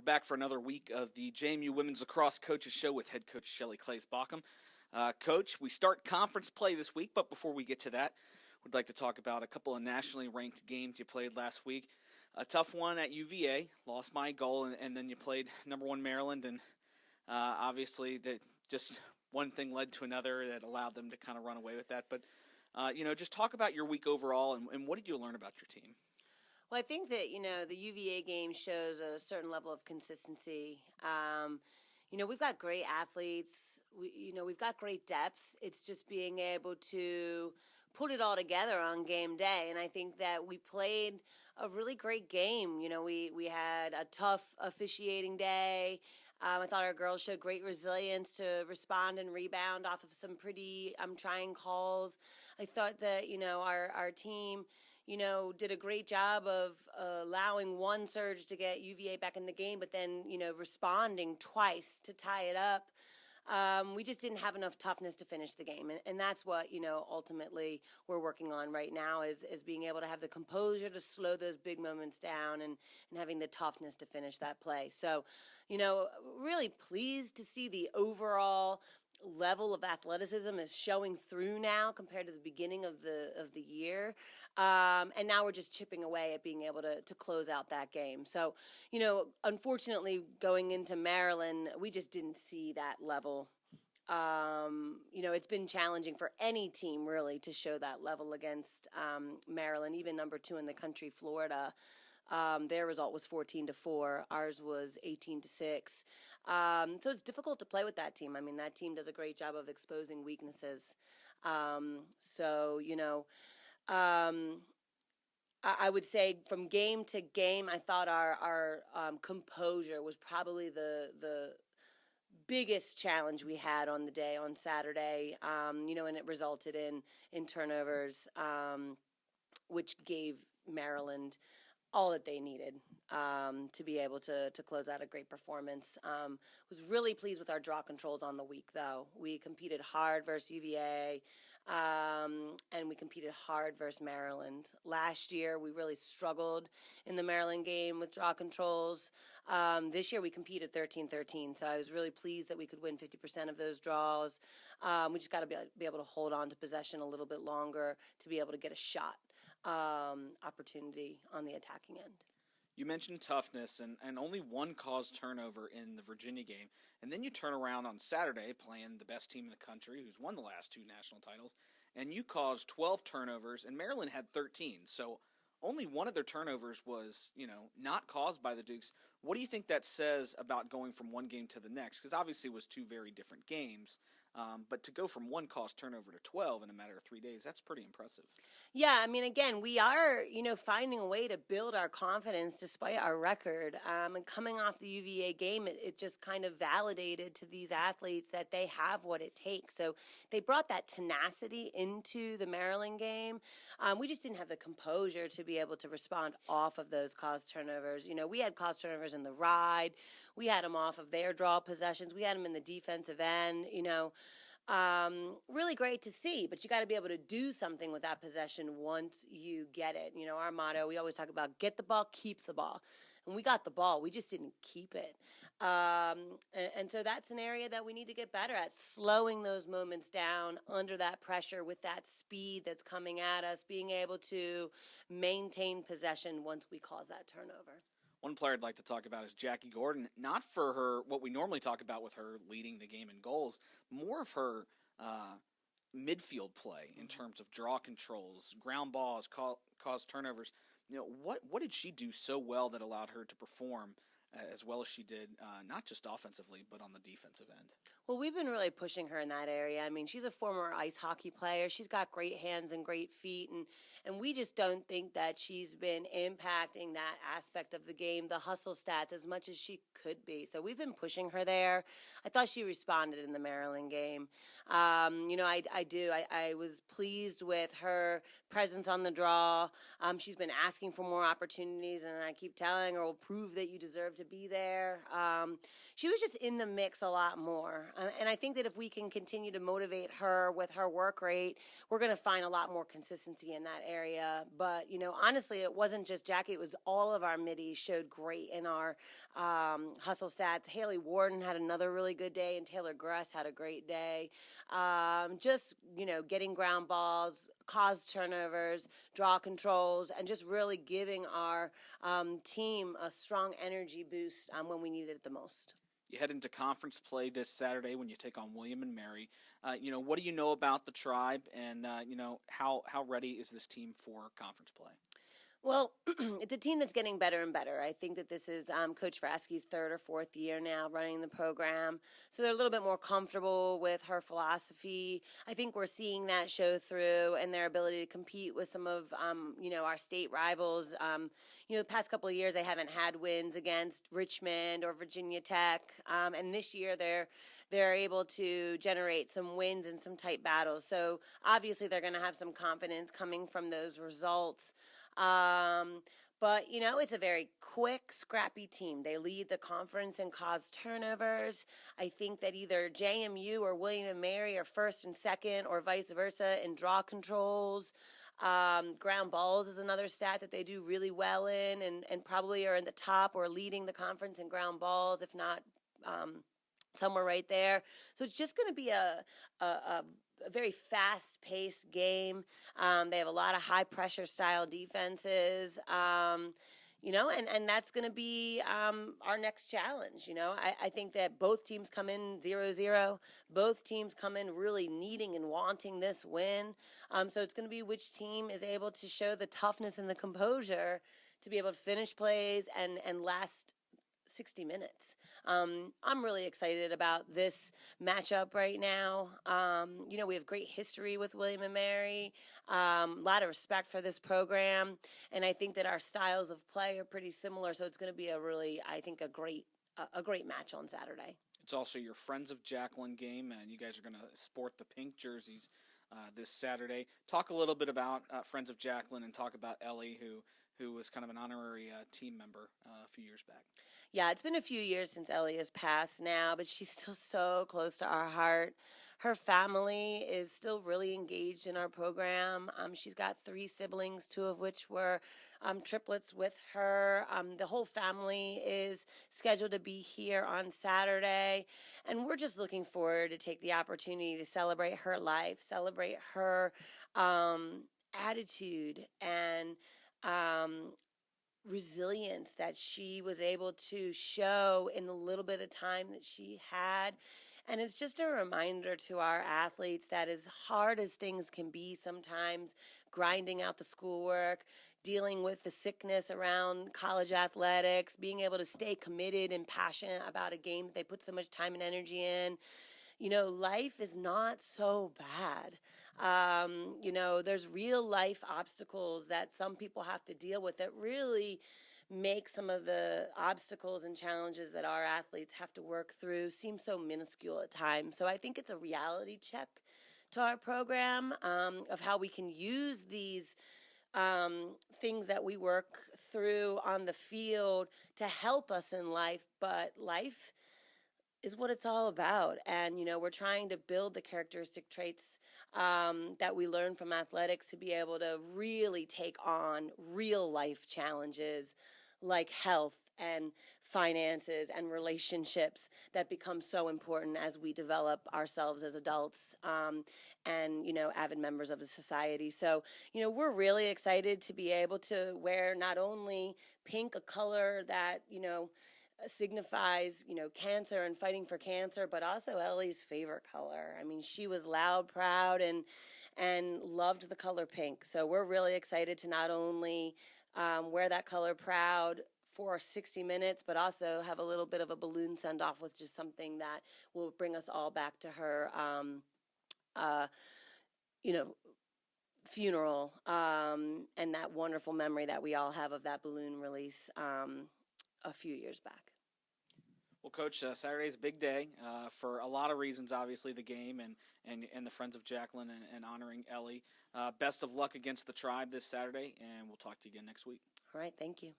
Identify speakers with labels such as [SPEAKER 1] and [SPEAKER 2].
[SPEAKER 1] We're back for another week of the JMU Women's Lacrosse Coaches Show with head coach Shelley Klaes-Bawcombe. Coach, we start conference play this week, but before we get to that, we'd like to talk about a couple of nationally ranked games you played last week. A tough one at UVA, lost my goal, and then you played number one Maryland, and obviously that just one thing led to another that allowed them to kind of run away with that. But, just talk about your week overall, and what did you learn about your team?
[SPEAKER 2] Well, I think that, the UVA game shows a certain level of consistency. We've got great athletes. We've got great depth. It's just being able to put it all together on game day. And I think that we played a really great game. We had a tough officiating day. I thought our girls showed great resilience to respond and rebound off of some pretty trying calls. I thought that, our team did a great job of allowing one surge to get UVA back in the game, but then, responding twice to tie it up. We just didn't have enough toughness to finish the game. And that's what, ultimately we're working on right now is being able to have the composure to slow those big moments down and having the toughness to finish that play. So, really pleased to see the overall level of athleticism is showing through now compared to the beginning of the year. And now we're just chipping away at being able to close out that game. So, unfortunately going into Maryland, we just didn't see that level. It's been challenging for any team really to show that level against Maryland, even number 2 in the country, Florida. Their result was 14-4. Ours was 18-6. So it's difficult to play with that team. I mean, that team does a great job of exposing weaknesses. I would say from game to game, I thought our composure was probably the biggest challenge we had on the day on Saturday. And it resulted in turnovers, which gave Maryland all that they needed to be able to close out a great performance. Was really pleased with our draw controls on the week, though. We competed hard versus UVA, and we competed hard versus Maryland. Last year, we really struggled in the Maryland game with draw controls. This year, we competed 13-13, so I was really pleased that we could win 50% of those draws. We just got to be able to hold on to possession a little bit longer to be able to get a shot opportunity on the attacking end.
[SPEAKER 1] You mentioned toughness and only one caused turnover in the Virginia game. And then you turn around on Saturday playing the best team in the country who's won the last 2 national titles, and you caused 12 turnovers, and Maryland had 13. So only one of their turnovers was, not caused by the Dukes. What do you think that says about going from one game to the next? Because obviously it was 2 very different games. But to go from 1 caused turnover to 12 in a matter of 3 days, that's pretty impressive.
[SPEAKER 2] Yeah, I mean, again, we are, finding a way to build our confidence despite our record. And coming off the UVA game, it just kind of validated to these athletes that they have what it takes. So they brought that tenacity into the Maryland game. We just didn't have the composure to be able to respond off of those caused turnovers. We had caused turnovers in the ride. We had them off of their draw possessions. We had them in the defensive end, really great to see, but you got to be able to do something with that possession once you get it. Our motto, we always talk about get the ball, keep the ball. And we got the ball. We just didn't keep it. And so that's an area that we need to get better at, slowing those moments down under that pressure with that speed that's coming at us, being able to maintain possession once we cause that turnover.
[SPEAKER 1] One player I'd like to talk about is Jackie Gordon, not for her, what we normally talk about with her leading the game in goals, more of her midfield play in terms of draw controls, ground balls, cause turnovers. What did she do so well that allowed her to perform as well as she did, not just offensively, but on the defensive end?
[SPEAKER 2] Well, we've been really pushing her in that area. I mean, she's a former ice hockey player. She's got great hands and great feet, and we just don't think that she's been impacting that aspect of the game, the hustle stats, as much as she could be. So we've been pushing her there. I thought she responded in the Maryland game. I was pleased with her presence on the draw. She's been asking for more opportunities, and I keep telling her, we'll prove that you deserve to to be there. She was just in the mix a lot more. And I think that if we can continue to motivate her with her work rate, we're going to find a lot more consistency in that area. But, honestly, it wasn't just Jackie. It was all of our middies showed great in our hustle stats. Haley Warden had another really good day, and Taylor Gress had a great day. Just, getting ground balls, cause turnovers, draw controls, and just really giving our team a strong energy boost when we needed it the most.
[SPEAKER 1] You head into conference play this Saturday when you take on William and Mary. What do you know about the Tribe, and how ready is this team for conference play?
[SPEAKER 2] Well, it's a team that's getting better and better. I think that this is Coach Frasky's third or fourth year now running the program. So they're a little bit more comfortable with her philosophy. I think we're seeing that show through and their ability to compete with some of, our state rivals. The past couple of years they haven't had wins against Richmond or Virginia Tech. And this year they're able to generate some wins in some tight battles. So obviously they're going to have some confidence coming from those results. But it's a very quick, scrappy team. They lead the conference in cause turnovers. I think that either JMU or William and Mary are first and second, or vice versa in draw controls. Ground balls is another stat that they do really well in, and probably are in the top or leading the conference in ground balls, if not somewhere right there. So it's just going to be a very fast-paced game. They have a lot of high-pressure style defenses, and that's going to be our next challenge. I think that both teams come in 0-0. Both teams come in really needing and wanting this win. So it's going to be which team is able to show the toughness and the composure to be able to finish plays and last 60 minutes. I'm really excited about this matchup right now. We have great history with William and Mary, a lot of respect for this program, and I think that our styles of play are pretty similar, so it's going to be a great match on Saturday.
[SPEAKER 1] It's also your Friends of Jaclyn game, and you guys are going to sport the pink jerseys this Saturday. Talk a little bit about Friends of Jaclyn, and talk about Ellie, who was kind of an honorary team member a few years back.
[SPEAKER 2] Yeah, it's been a few years since Ellie has passed now, but she's still so close to our heart. Her family is still really engaged in our program. She's got 3 siblings, 2 of which were triplets with her. The whole family is scheduled to be here on Saturday, and we're just looking forward to take the opportunity to celebrate her life, celebrate her attitude and resilience that she was able to show in the little bit of time that she had. And it's just a reminder to our athletes that as hard as things can be sometimes, grinding out the schoolwork, dealing with the sickness around college athletics, being able to stay committed and passionate about a game that they put so much time and energy in, life is not so bad. There's real life obstacles that some people have to deal with that really make some of the obstacles and challenges that our athletes have to work through seem so minuscule at times. So I think it's a reality check to our program of how we can use these things that we work through on the field to help us in life, but life is what it's all about. And, we're trying to build the characteristic traits that we learn from athletics to be able to really take on real life challenges like health and finances and relationships that become so important as we develop ourselves as adults and, avid members of the society. So, we're really excited to be able to wear not only pink, a color that, signifies, cancer and fighting for cancer, but also Ellie's favorite color. I mean, she was loud, proud, and loved the color pink. So we're really excited to not only wear that color proud for 60 minutes, but also have a little bit of a balloon send-off with just something that will bring us all back to her, funeral and that wonderful memory that we all have of that balloon release a few years back.
[SPEAKER 1] Well, Coach, Saturday's a big day for a lot of reasons, obviously the game and the Friends of Jaclyn and honoring Ellie. Best of luck against the Tribe this Saturday, and we'll talk to you again next week.
[SPEAKER 2] All right, thank you.